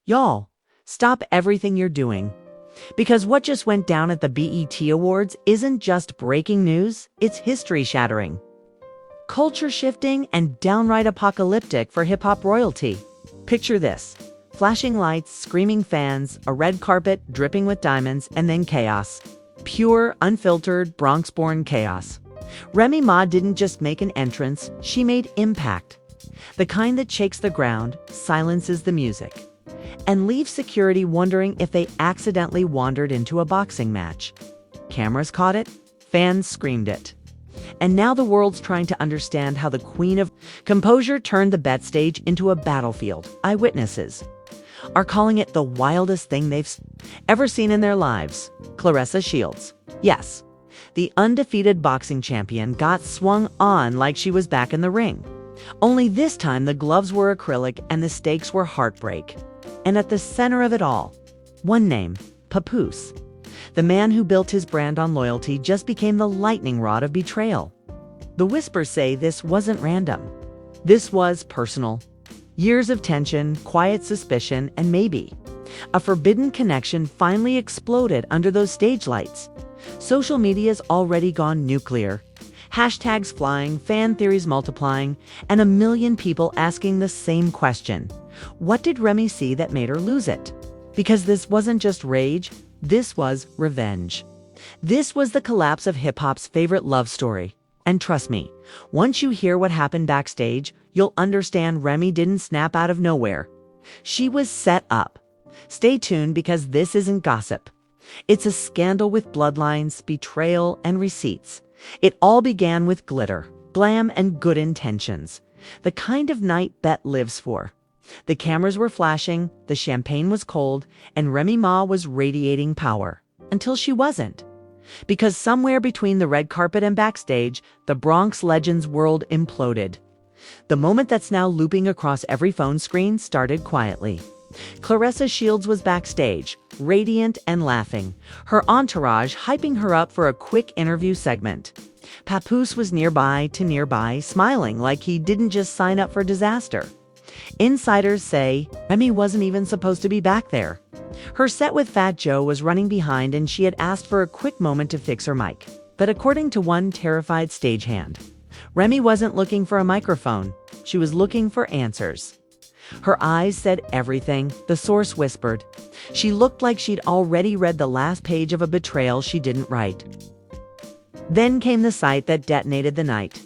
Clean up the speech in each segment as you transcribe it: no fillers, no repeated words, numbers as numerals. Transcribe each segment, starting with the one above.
Y'all, stop everything you're doing. Because what just went down at the BET Awards isn't just breaking news, it's history-shattering, culture-shifting, and downright apocalyptic for hip-hop royalty. Picture this: flashing lights, screaming fans, a red carpet dripping with diamonds, and then chaos. Pure, unfiltered, Bronx-born chaos. Remy Ma didn't just make an entrance, she made impact. The kind that shakes the ground, silences the music, and leaves security wondering if they accidentally wandered into a boxing match. Cameras caught it, fans screamed it. And now the world's trying to understand how the queen of composure turned the Backstage into a battlefield. Eyewitnesses are calling it the wildest thing they've ever seen in their lives. Claressa Shields, yes, the undefeated boxing champion, got swung on like she was back in the ring. Only this time the gloves were acrylic and the stakes were heartbreak. And at the center of it all, one name: Papoose. The man who built his brand on loyalty just became the lightning rod of betrayal. The whispers say this wasn't random. This was personal. Years of tension, quiet suspicion, and maybe a forbidden connection finally exploded under those stage lights. Social media's already gone nuclear. Hashtags flying, fan theories multiplying, and a million people asking the same question: what did Remy see that made her lose it? Because this wasn't just rage, this was revenge. This was the collapse of hip-hop's favorite love story. And trust me, once you hear what happened backstage, you'll understand Remy didn't snap out of nowhere. She was set up. Stay tuned, because this isn't gossip. It's a scandal with bloodlines, betrayal, and receipts. It all began with glitter, glam, and good intentions. The kind of night Bet lives for. The cameras were flashing, the champagne was cold, and Remy Ma was radiating power. Until she wasn't. Because somewhere between the red carpet and backstage, the Bronx Legends world imploded. The moment that's now looping across every phone screen started quietly. Claressa Shields was backstage, radiant and laughing, her entourage hyping her up for a quick interview segment. Papoose was nearby, smiling like he didn't just sign up for disaster. Insiders say Remy wasn't even supposed to be back there. Her set with Fat Joe was running behind, and she had asked for a quick moment to fix her mic. But according to one terrified stagehand, Remy wasn't looking for a microphone. She was looking for answers. Her eyes said everything, the source whispered. She looked like she'd already read the last page of a betrayal she didn't write. Then came the sight that detonated the night.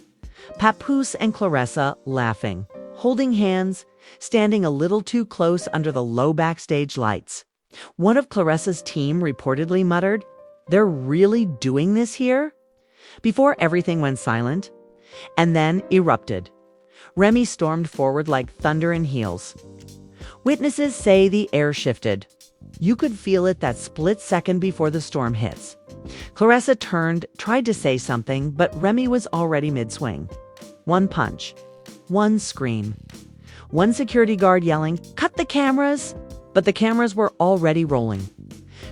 Papoose and Claressa laughing, holding hands, standing a little too close under the low backstage lights. One of Claressa's team reportedly muttered, "They're really doing this here?" Before everything went silent, and then erupted. Remy stormed forward like thunder in heels. Witnesses say the air shifted. You could feel it that split second before the storm hits. Claressa turned, tried to say something, but Remy was already mid-swing. One punch. One scream. One security guard yelling, "Cut the cameras!" But the cameras were already rolling.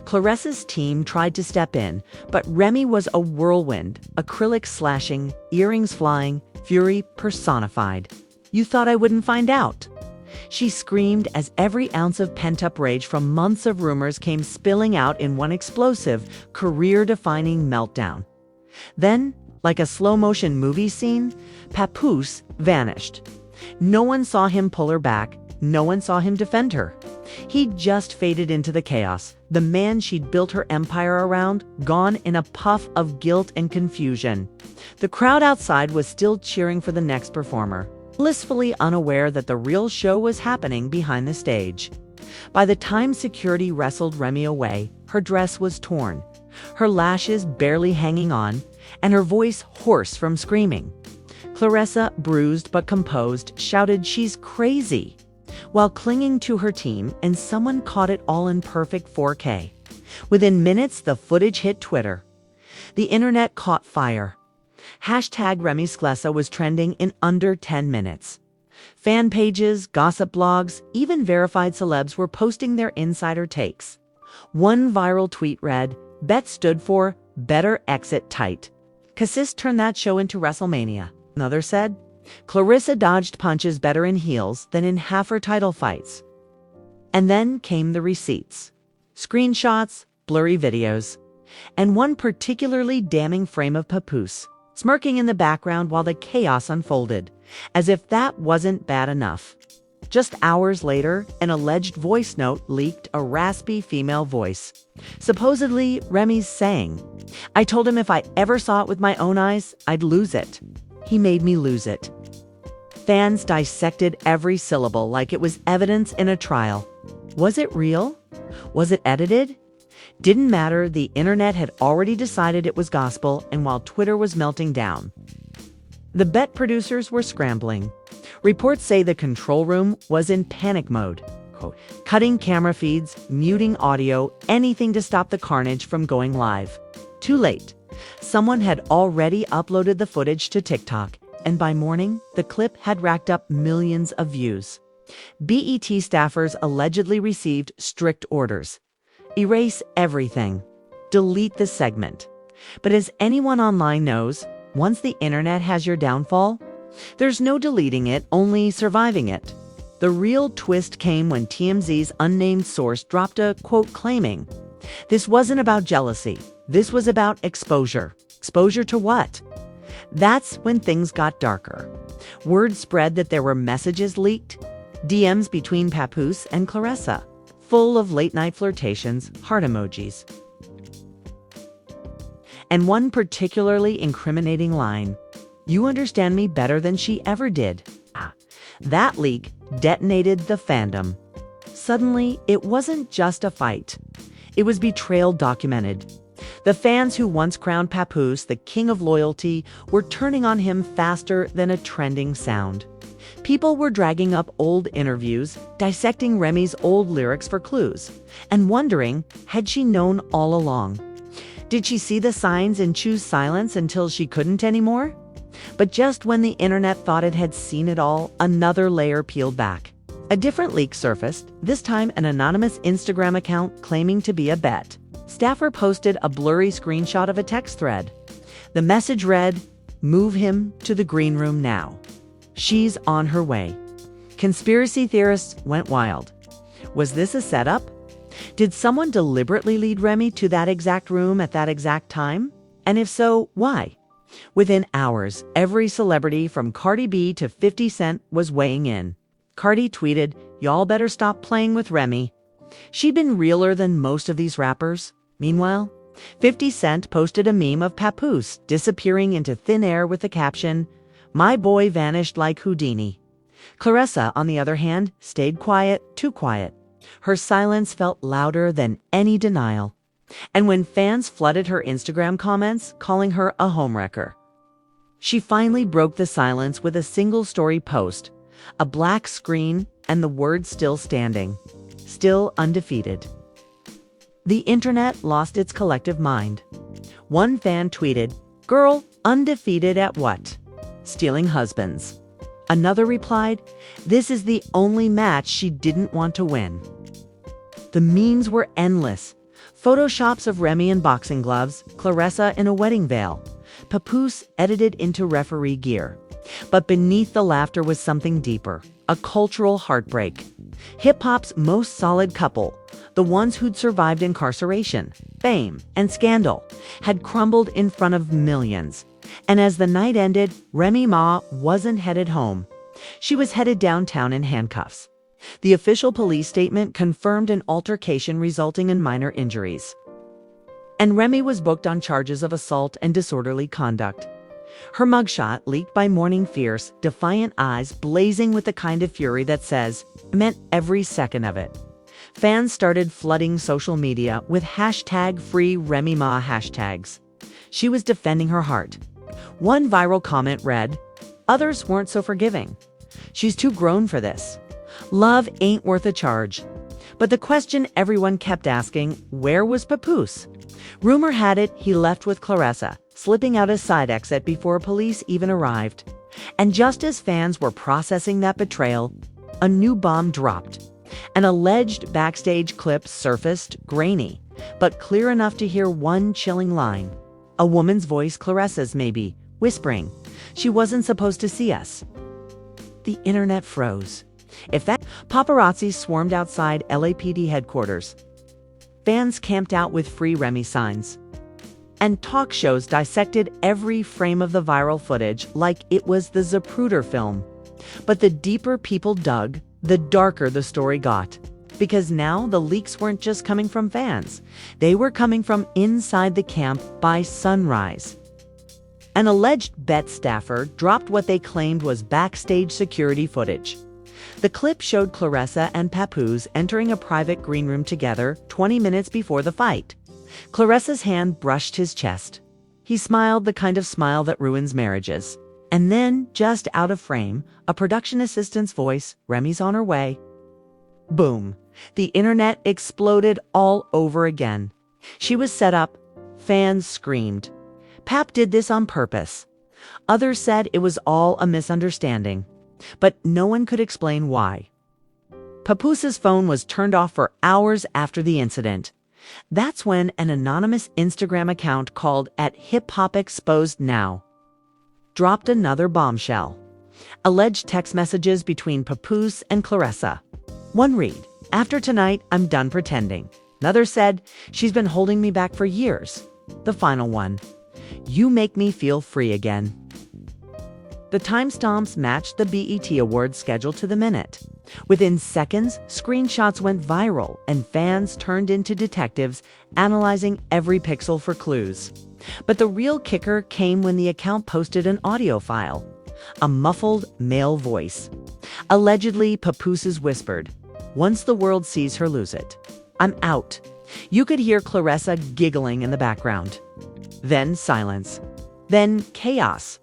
Claressa's team tried to step in, but Remy was a whirlwind, acrylic slashing, earrings flying, fury personified. "You thought I wouldn't find out?" She screamed as every ounce of pent-up rage from months of rumors came spilling out in one explosive, career-defining meltdown. Then, like a slow-motion movie scene, Papoose vanished. No one saw him pull her back. No one saw him defend her. He just faded into the chaos, the man she'd built her empire around, gone in a puff of guilt and confusion. The crowd outside was still cheering for the next performer, blissfully unaware that the real show was happening behind the stage. By the time security wrestled Remy away, her dress was torn, her lashes barely hanging on, and her voice hoarse from screaming. Claressa, bruised but composed, shouted, "She's crazy," while clinging to her team, and someone caught it all in perfect 4K. Within minutes, the footage hit Twitter. The internet caught fire. Hashtag #RemySclessa was trending in under 10 minutes. Fan pages, gossip blogs, even verified celebs were posting their insider takes. One viral tweet read, "Bet stood for better exit tight. Cassis turned that show into WrestleMania." Another said, "Claressa dodged punches better in heels than in half her title fights." And then came the receipts. Screenshots, blurry videos, and one particularly damning frame of Papoose, smirking in the background while the chaos unfolded, as if that wasn't bad enough. Just hours later, an alleged voice note leaked, a raspy female voice. Supposedly, Remy's saying, "I told him if I ever saw it with my own eyes, I'd lose it. He made me lose it." Fans dissected every syllable like it was evidence in a trial. Was it real? Was it edited? Didn't matter, the internet had already decided it was gospel, and while Twitter was melting down, the bet producers were scrambling. Reports say the control room was in panic mode, cutting camera feeds, muting audio, anything to stop the carnage from going live. Too late. Someone had already uploaded the footage to TikTok, and by morning, the clip had racked up millions of views. BET staffers allegedly received strict orders. Erase everything. Delete the segment. But as anyone online knows, once the internet has your downfall, there's no deleting it, only surviving it. The real twist came when TMZ's unnamed source dropped a quote claiming, "This wasn't about jealousy. This was about exposure." Exposure to what? That's when things got darker. Word spread that there were messages leaked, DMs between Papoose and Claressa, full of late-night flirtations, heart emojis. And one particularly incriminating line, "You understand me better than she ever did." That leak detonated the fandom. Suddenly, it wasn't just a fight. It was betrayal documented. The fans who once crowned Papoose the king of loyalty were turning on him faster than a trending sound. People were dragging up old interviews, dissecting Remy's old lyrics for clues, and wondering, had she known all along? Did she see the signs and choose silence until she couldn't anymore? But just when the internet thought it had seen it all, another layer peeled back. A different leak surfaced, this time an anonymous Instagram account claiming to be a bet. Staffer posted a blurry screenshot of a text thread. The message read, "Move him to the green room now. She's on her way." Conspiracy theorists went wild. Was this a setup? Did someone deliberately lead Remy to that exact room at that exact time? And if so, why? Within hours, every celebrity from Cardi B to 50 Cent was weighing in. Cardi tweeted, "Y'all better stop playing with Remy. She'd been realer than most of these rappers." Meanwhile, 50 Cent posted a meme of Papoose disappearing into thin air with the caption, "My boy vanished like Houdini." Claressa, on the other hand, stayed quiet, too quiet. Her silence felt louder than any denial. And when fans flooded her Instagram comments, calling her a homewrecker, she finally broke the silence with a single story post, a black screen, and the words "still standing," still undefeated. The internet lost its collective mind. One fan tweeted, "Girl, undefeated at what? Stealing husbands." Another replied, "This is the only match she didn't want to win." The memes were endless. Photoshops of Remy in boxing gloves, Claressa in a wedding veil, Papoose edited into referee gear. But beneath the laughter was something deeper, a cultural heartbreak. Hip-hop's most solid couple, the ones who'd survived incarceration, fame, and scandal, had crumbled in front of millions. And as the night ended, Remy Ma wasn't headed home. She was headed downtown in handcuffs. The official police statement confirmed an altercation resulting in minor injuries. And Remy was booked on charges of assault and disorderly conduct. Her mugshot, leaked by Morning Fierce, defiant eyes blazing with the kind of fury that says, "I meant every second of it." Fans started flooding social media with #FreeRemyMa hashtags. She was defending her heart. One viral comment read, "Others weren't so forgiving. She's too grown for this. Love ain't worth a charge." But the question everyone kept asking, where was Papoose? Rumor had it he left with Claressa, slipping out a side exit before police even arrived. And just as fans were processing that betrayal, a new bomb dropped. An alleged Backstage clip surfaced, grainy, but clear enough to hear one chilling line. A woman's voice, Claressa's maybe, whispering, "She wasn't supposed to see us." The internet froze. If that Paparazzi swarmed outside LAPD headquarters. Fans camped out with free Remy signs. And talk shows dissected every frame of the viral footage like it was the Zapruder film. But the deeper people dug, the darker the story got. Because now the leaks weren't just coming from fans. They were coming from inside the camp by sunrise. An alleged Bet staffer dropped what they claimed was backstage security footage. The clip showed Claressa and Papoose entering a private green room together 20 minutes before the fight. Claressa's hand brushed his chest. He smiled the kind of smile that ruins marriages. And then, just out of frame, a production assistant's voice, "Remy's on her way." Boom. The internet exploded all over again. She was set up. Fans screamed. Pap did this on purpose. Others said it was all a misunderstanding. But no one could explain why. Papoose's phone was turned off for hours after the incident. That's when an anonymous Instagram account called @HipHopExposedNow dropped another bombshell. Alleged text messages between Papoose and Claressa. One read, "After tonight, I'm done pretending." Another said, "She's been holding me back for years." The final one, "You make me feel free again." The timestamps matched the BET Awards schedule to the minute. Within seconds, screenshots went viral and fans turned into detectives analyzing every pixel for clues. But the real kicker came when the account posted an audio file. A muffled male voice. Allegedly, Papoose's whispered, "Once the world sees her lose it, I'm out." You could hear Claressa giggling in the background. Then silence. Then chaos.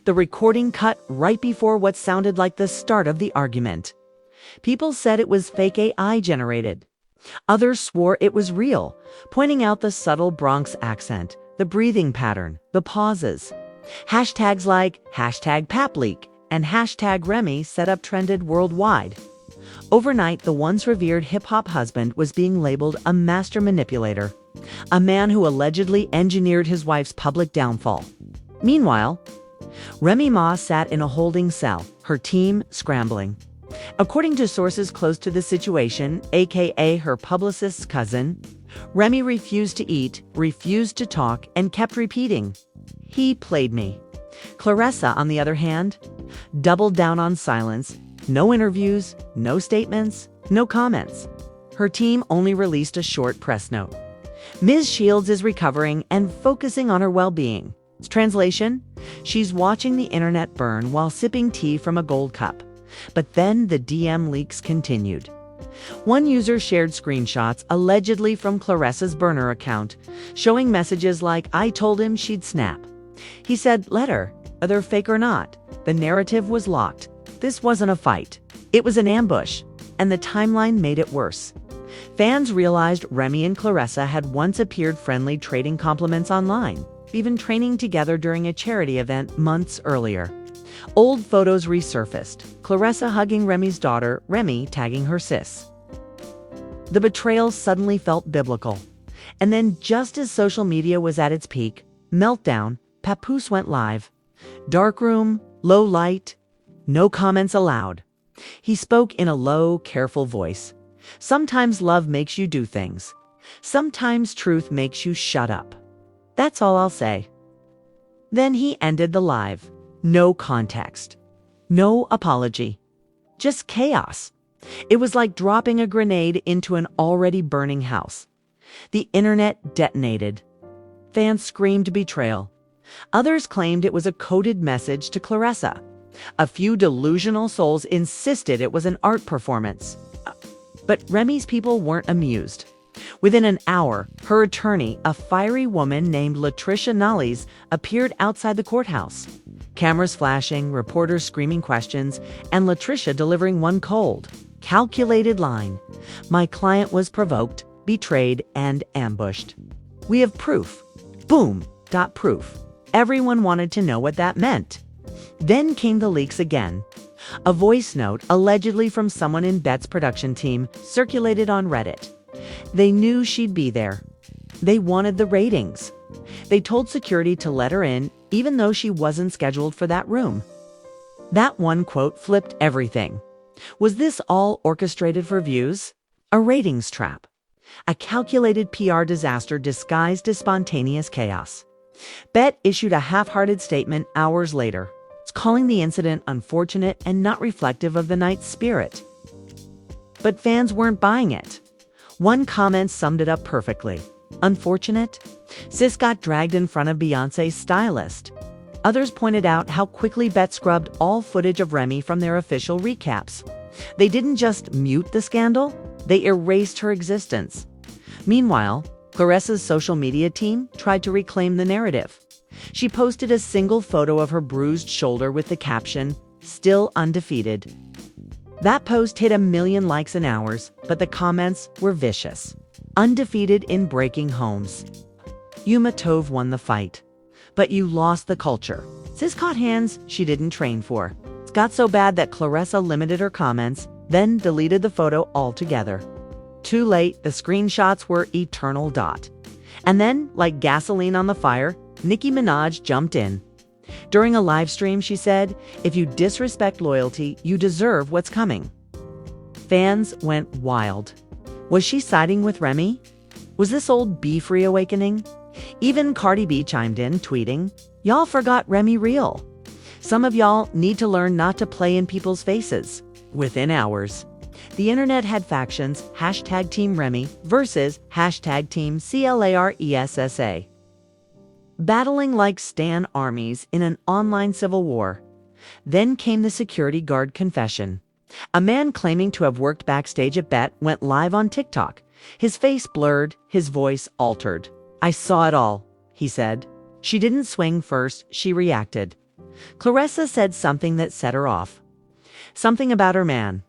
The recording cut right before what sounded like the start of the argument. People said it was fake AI generated. Others swore it was real, pointing out the subtle Bronx accent, the breathing pattern, the pauses. Hashtags like #PapLeak and #Remy set up trended worldwide. Overnight, the once revered hip-hop husband was being labeled a master manipulator, a man who allegedly engineered his wife's public downfall. Meanwhile, Remy Ma sat in a holding cell, her team scrambling. According to sources close to the situation, aka her publicist's cousin, Remy refused to eat, refused to talk, and kept repeating, "He played me." Claressa, on the other hand, doubled down on silence. No interviews, no statements, no comments. Her team only released a short press note. Ms. Shields is recovering and focusing on her well-being. Translation: she's watching the internet burn while sipping tea from a gold cup. But then the DM leaks continued. One user shared screenshots allegedly from Claressa's burner account, showing messages like, "I told him she'd snap." He said, "Let her, whether fake or not." The narrative was locked. This wasn't a fight. It was an ambush. And the timeline made it worse. Fans realized Remy and Claressa had once appeared friendly, trading compliments online, even training together during a charity event months earlier. Old photos resurfaced, Claressa hugging Remy's daughter, Remy tagging her sis. The betrayal suddenly felt biblical. And then, just as social media was at its peak, meltdown, Papoose went live. Dark room, low light, no comments allowed. He spoke in a low, careful voice. "Sometimes love makes you do things. Sometimes truth makes you shut up. That's all I'll say." Then he ended the live. No context. No apology. Just chaos. It was like dropping a grenade into an already burning house. The internet detonated. Fans screamed betrayal. Others claimed it was a coded message to Claressa. A few delusional souls insisted it was an art performance. But Remy's people weren't amused. Within an hour, her attorney, a fiery woman named Latricia Nollies, appeared outside the courthouse. Cameras flashing, reporters screaming questions, and Latricia delivering one cold, calculated line. "My client was provoked, betrayed, and ambushed. We have proof." Boom. Proof. Everyone wanted to know what that meant. Then came the leaks again. A voice note, allegedly from someone in Bet's production team, circulated on Reddit. They knew she'd be there. They wanted the ratings. They told security to let her in, even though she wasn't scheduled for that room. That one quote flipped everything. Was this all orchestrated for views? A ratings trap? A calculated PR disaster disguised as spontaneous chaos? Bet issued a half-hearted statement hours later, calling the incident unfortunate and not reflective of the night's spirit. But fans weren't buying it. One comment summed it up perfectly. Unfortunate? Sis got dragged in front of Beyoncé's stylist. Others pointed out how quickly Bet scrubbed all footage of Remy from their official recaps. They didn't just mute the scandal, they erased her existence. Meanwhile, Claressa's social media team tried to reclaim the narrative. She posted a single photo of her bruised shoulder with the caption, "Still undefeated." That post hit 1 million likes in hours, but the comments were vicious. Undefeated in breaking homes. Yuma Tove won the fight, but you lost the culture. Sis caught hands she didn't train for. It got so bad that Claressa limited her comments, then deleted the photo altogether. Too late, the screenshots were eternal dot. And then, like gasoline on the fire, Nicki Minaj jumped in. During a live stream, she said, "If you disrespect loyalty, you deserve what's coming." Fans went wild. Was she siding with Remy? Was this old beef reawakening? Even Cardi B chimed in, tweeting, "Y'all forgot Remy real. Some of y'all need to learn not to play in people's faces." Within hours, the internet had factions, hashtag Team Remy versus hashtag Team Claressa. Battling like stan armies in an online civil war. Then came the security guard confession. A man claiming to have worked backstage at Bet went live on TikTok. His face blurred, his voice altered. "I saw it all," he said. She didn't swing first, she reacted. Claressa said something that set her off. Something about her man.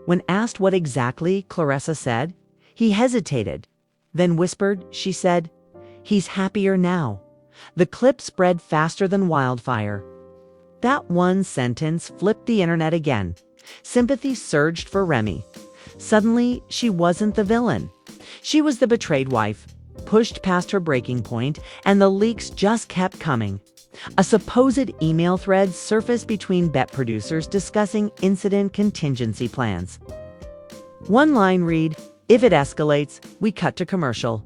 When asked what exactly Claressa said, he hesitated, then whispered, she said, "He's happier now." The clip spread faster than wildfire. That one sentence flipped the internet again. Sympathy surged for Remy. Suddenly, she wasn't the villain. She was the betrayed wife, pushed past her breaking point, and the leaks just kept coming. A supposed email thread surfaced between Bet producers discussing incident contingency plans. One line read, "If it escalates, we cut to commercial."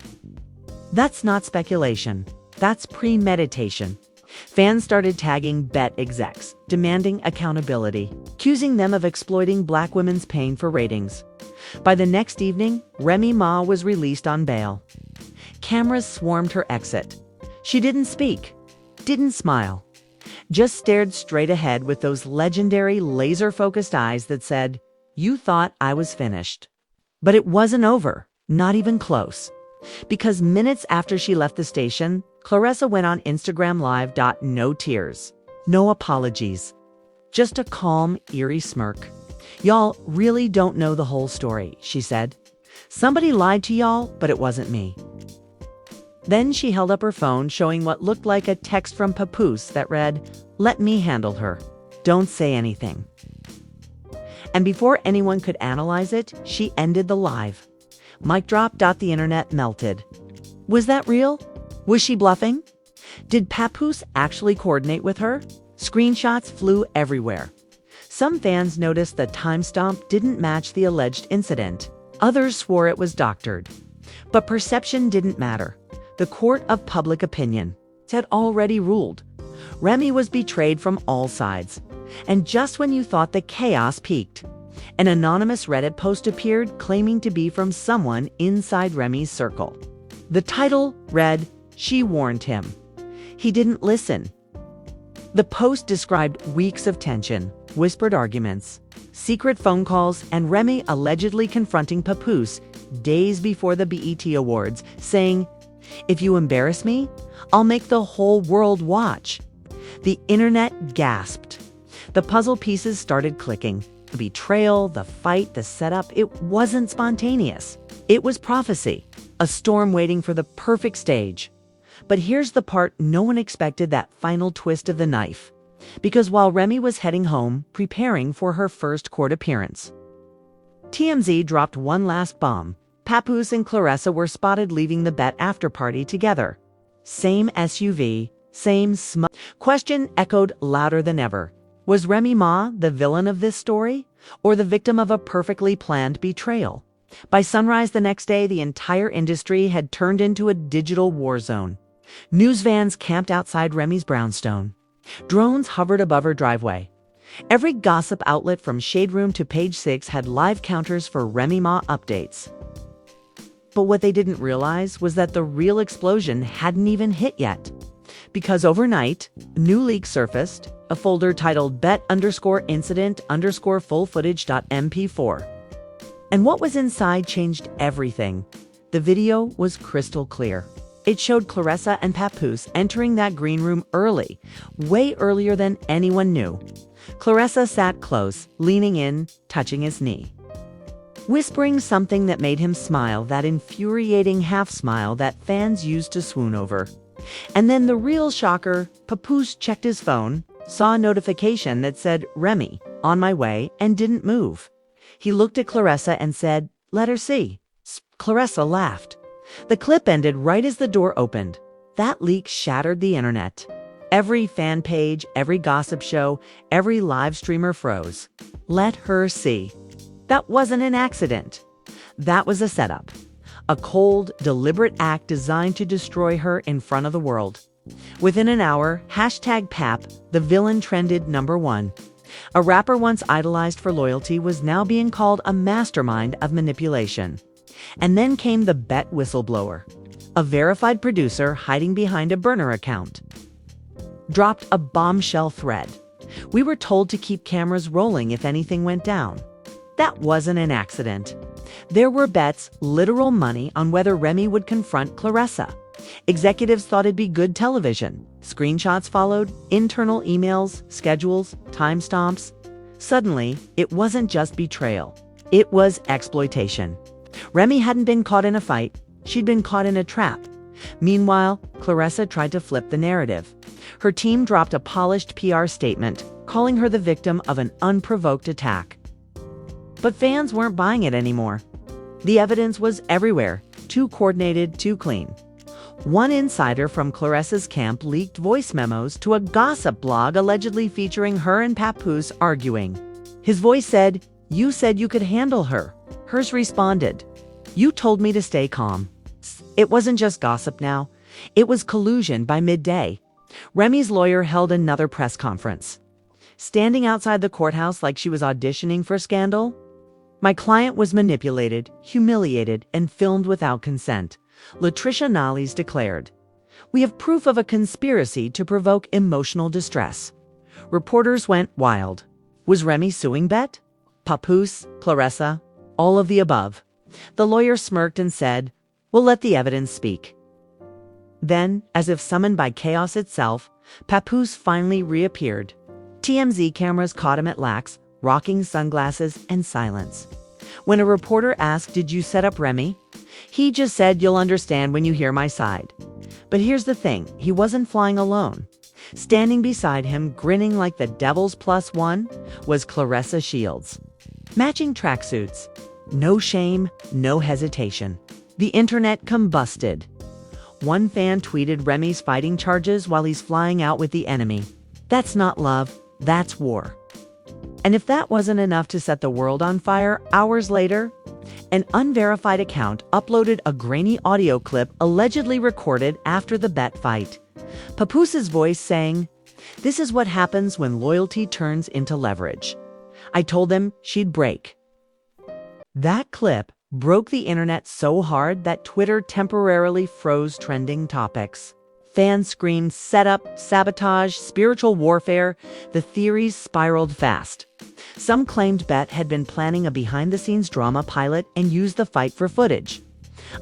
That's not speculation. That's premeditation. Fans started tagging Bet execs, demanding accountability, accusing them of exploiting Black women's pain for ratings. By the next evening, Remy Ma was released on bail. Cameras swarmed her exit. She didn't speak, didn't smile, just stared straight ahead with those legendary laser-focused eyes that said, "You thought I was finished." But it wasn't over, not even close. Because minutes after she left the station, Claressa went on Instagram Live. No tears, no apologies, just a calm, eerie smirk. "Y'all really don't know the whole story," she said. "Somebody lied to y'all, but it wasn't me." Then she held up her phone, showing what looked like a text from Papoose that read, "Let me handle her. Don't say anything." And before anyone could analyze it, she ended the live. Mic drop. The internet melted. Was that real? Was she bluffing? Did Papoose actually coordinate with her? Screenshots flew everywhere. Some fans noticed the timestamp didn't match the alleged incident. Others swore it was doctored. But perception didn't matter. The court of public opinion had already ruled. Remy was betrayed from all sides. And just when you thought the chaos peaked, an anonymous Reddit post appeared claiming to be from someone inside Remy's circle. The title read, "She warned him." He didn't listen. The post described weeks of tension, whispered arguments, secret phone calls, and Remy allegedly confronting Papoose days before the BET Awards, saying, "If you embarrass me, I'll make the whole world watch." The internet gasped. The puzzle pieces started clicking. The betrayal, the fight, the setup, it wasn't spontaneous. It was prophecy, a storm waiting for the perfect stage. But here's the part no one expected, that final twist of the knife. Because while Remy was heading home, preparing for her first court appearance, TMZ dropped one last bomb. Papoose and Claressa were spotted leaving the Bet after party together. Same SUV, same Question echoed louder than ever. Was Remy Ma the villain of this story? or the victim of a perfectly planned betrayal. By sunrise the next day, the entire industry had turned into a digital war zone. News vans camped outside Remy's brownstone. Drones hovered above her driveway. Every gossip outlet from Shade Room to Page 6 had live counters for Remy Ma updates. But what they didn't realize was that the real explosion hadn't even hit yet. Because overnight, a new leak surfaced, a folder titled bet_incident_full_footage.mp4. And what was inside changed everything. The video was crystal clear. It showed Claressa and Papoose entering that green room early, way earlier than anyone knew. Claressa sat close, leaning in, touching his knee, whispering something that made him smile, that infuriating half-smile that fans used to swoon over. And then the real shocker, Papoose checked his phone, saw a notification that said, "Remy, on my way," and didn't move. He looked at Claressa and said, "Let her see." Claressa laughed. The clip ended right as the door opened. That leak shattered the internet. Every fan page, every gossip show, every live streamer froze. Let her see. That wasn't an accident. That was a setup. A cold, deliberate act designed to destroy her in front of the world. Within an hour, #Pap, the villain, trended #1. A rapper once idolized for loyalty was now being called a mastermind of manipulation. And then came the Bet whistleblower, a verified producer hiding behind a burner account. Dropped a bombshell thread. We were told to keep cameras rolling if anything went down. That wasn't an accident. There were bets, literal money, on whether Remy would confront Claressa. Executives thought it'd be good television. Screenshots followed, internal emails, schedules, timestamps. Suddenly, it wasn't just betrayal. It was exploitation. Remy hadn't been caught in a fight. She'd been caught in a trap. Meanwhile, Claressa tried to flip the narrative. Her team dropped a polished PR statement, calling her the victim of an unprovoked attack. But fans weren't buying it anymore. The evidence was everywhere, too coordinated, too clean. One insider from Claressa's camp leaked voice memos to a gossip blog allegedly featuring her and Papoose arguing. His voice said, "You said you could handle her." Hers responded, "You told me to stay calm." It wasn't just gossip now. It was collusion by midday. Remy's lawyer held another press conference. Standing outside the courthouse like she was auditioning for scandal. "My client was manipulated, humiliated, and filmed without consent," Latricia Nollies declared. "We have proof of a conspiracy to provoke emotional distress." Reporters went wild. Was Remy suing Bet? Papoose? Claressa? All of the above. The lawyer smirked and said, "We'll let the evidence speak." Then, as if summoned by chaos itself, Papoose finally reappeared. TMZ cameras caught him at lax, rocking sunglasses and silence. When a reporter asked, "Did you set up Remy?" he just said, "You'll understand when you hear my side." But here's the thing, he wasn't flying alone. Standing beside him, grinning like the devil's +1, was Claressa Shields. Matching tracksuits. No shame, no hesitation. The internet combusted. One fan tweeted Remy's fighting charges while he's flying out with the enemy. That's not love, that's war. And if that wasn't enough to set the world on fire, hours later, an unverified account uploaded a grainy audio clip allegedly recorded after the Bet fight. Papoose's voice saying, "This is what happens when loyalty turns into leverage. I told them she'd break." That clip broke the internet so hard that Twitter temporarily froze trending topics. Fans screamed setup, sabotage, spiritual warfare. The theories spiraled fast. Some claimed Bet had been planning a behind-the-scenes drama pilot and used the fight for footage.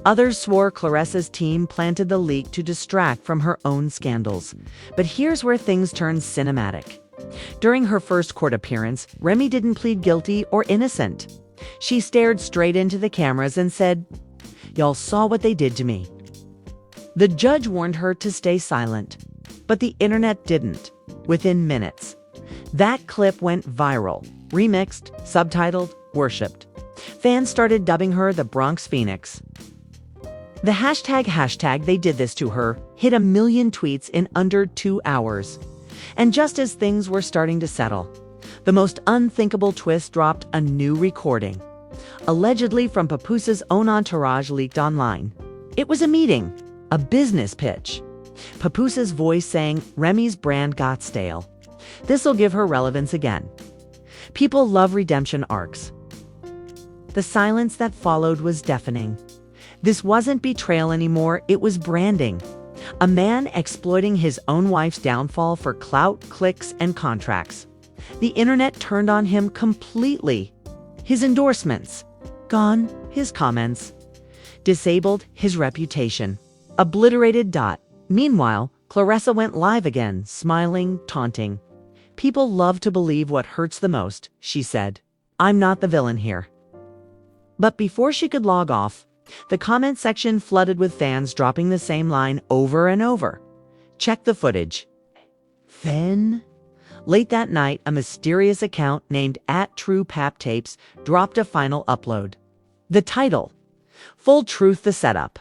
Others swore Claressa's team planted the leak to distract from her own scandals. But here's where things turned cinematic. During her first court appearance, Remy didn't plead guilty or innocent. She stared straight into the cameras and said, "Y'all saw what they did to me." The judge warned her to stay silent, but the internet didn't. Within minutes, that clip went viral, remixed, subtitled, worshipped. Fans started dubbing her the Bronx Phoenix. The hashtag "they did this to her" hit 1 million tweets in under 2 hours. And just as things were starting to settle, The most unthinkable twist dropped: a new recording, allegedly from Papoose's own entourage, leaked online. It was a meeting, a business pitch. Papoose's voice saying Remy's brand got stale. This'll give her relevance again. People love redemption arcs. The silence that followed was deafening. This wasn't betrayal anymore, it was branding. A man exploiting his own wife's downfall for clout, clicks, and contracts. The internet turned on him completely. His endorsements gone, his comments disabled, his reputation obliterated. Meanwhile, Claressa went live again, smiling, taunting. "People love to believe what hurts the most," she said. "I'm not the villain here." But before she could log off, the comment section flooded with fans dropping the same line over and over. Check the footage. Then, late that night, a mysterious account named @TruePapTapes dropped a final upload. The title: Full Truth, the Setup.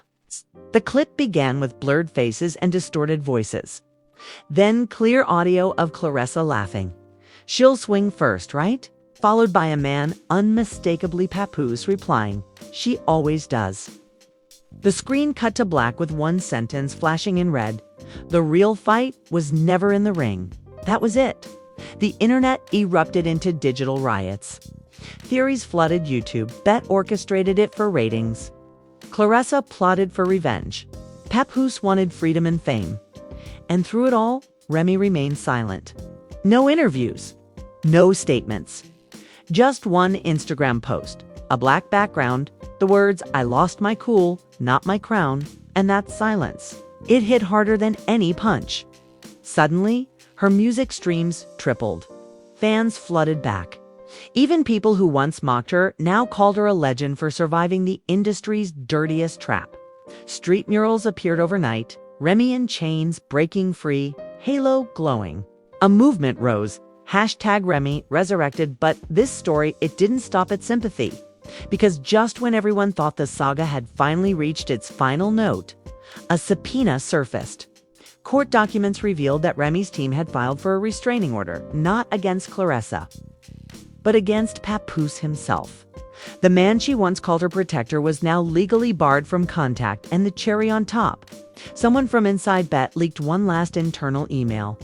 The clip began with blurred faces and distorted voices. Then clear audio of Claressa laughing. "She'll swing first, right?" Followed by a man, unmistakably Papoose, replying, "She always does." The screen cut to black with one sentence flashing in red. The real fight was never in the ring. That was it. The internet erupted into digital riots. Theories flooded YouTube. Bet orchestrated it for ratings. Claressa plotted for revenge. Papoose wanted freedom and fame. And through it all, Remy remained silent. No interviews. No statements. Just one Instagram post, a black background, the words, "I lost my cool, not my crown," and that silence. It hit harder than any punch. Suddenly, her music streams tripled. Fans flooded back. Even people who once mocked her now called her a legend for surviving the industry's dirtiest trap. Street murals appeared overnight, Remy in chains, breaking free, halo glowing. A movement rose. #Remy resurrected, but this story, it didn't stop at sympathy. Because just when everyone thought the saga had finally reached its final note, a subpoena surfaced. Court documents revealed that Remy's team had filed for a restraining order, not against Claressa, but against Papoose himself. The man she once called her protector was now legally barred from contact, and the cherry on top, someone from inside Bet leaked one last internal email.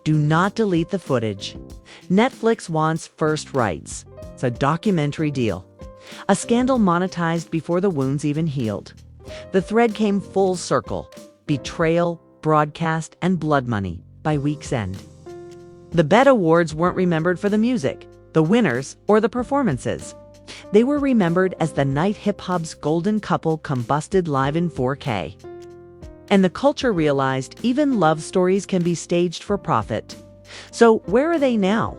"Do not delete the footage. Netflix wants first rights." It's a documentary deal. A scandal monetized before the wounds even healed. The thread came full circle. Betrayal, broadcast, and blood money by week's end. The Bet Awards weren't remembered for the music, the winners, or the performances. They were remembered as the night hip-hop's golden couple combusted live in 4K. And the culture realized even love stories can be staged for profit. So where are they now?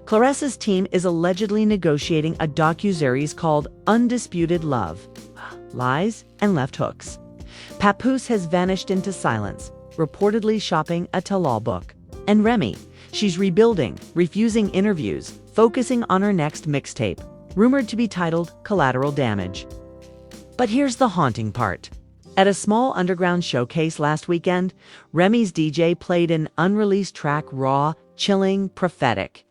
Claressa's team is allegedly negotiating a docuseries called Undisputed Love. Lies and left hooks. Papoose has vanished into silence, reportedly shopping a tell-all book. And Remy, she's rebuilding, refusing interviews, focusing on her next mixtape, rumored to be titled Collateral Damage. But here's the haunting part. At a small underground showcase last weekend, Remy's DJ played an unreleased track, raw, chilling, prophetic.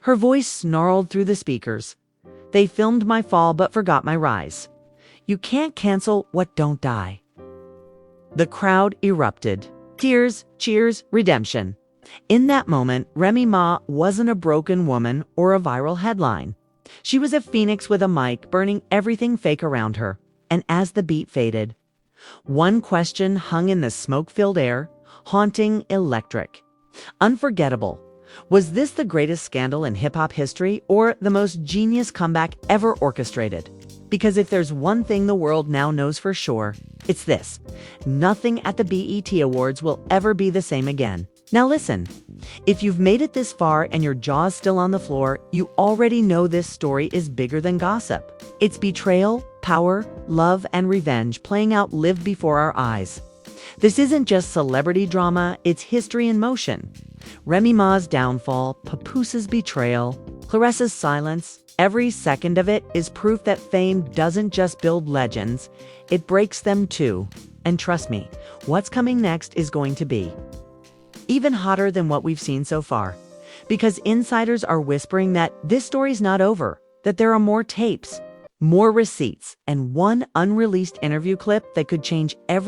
Her voice snarled through the speakers. "They filmed my fall but forgot my rise. You can't cancel what don't die." The crowd erupted. Tears, cheers, redemption. In that moment, Remy Ma wasn't a broken woman or a viral headline. She was a phoenix with a mic, burning everything fake around her. And as the beat faded, one question hung in the smoke-filled air, haunting, electric, unforgettable. Was this the greatest scandal in hip-hop history, or the most genius comeback ever orchestrated? Because if there's one thing the world now knows for sure, it's this: nothing at the BET Awards will ever be the same again. Now listen, if you've made it this far and your jaw's still on the floor, you already know this story is bigger than gossip. It's betrayal, power, love, and revenge playing out live before our eyes. This isn't just celebrity drama, it's history in motion. Remy Ma's downfall, Papoose's betrayal, Claressa's silence, every second of it is proof that fame doesn't just build legends, it breaks them too. And trust me, what's coming next is going to be even hotter than what we've seen so far. Because insiders are whispering that this story's not over, that there are more tapes, more receipts, and one unreleased interview clip that could change everything.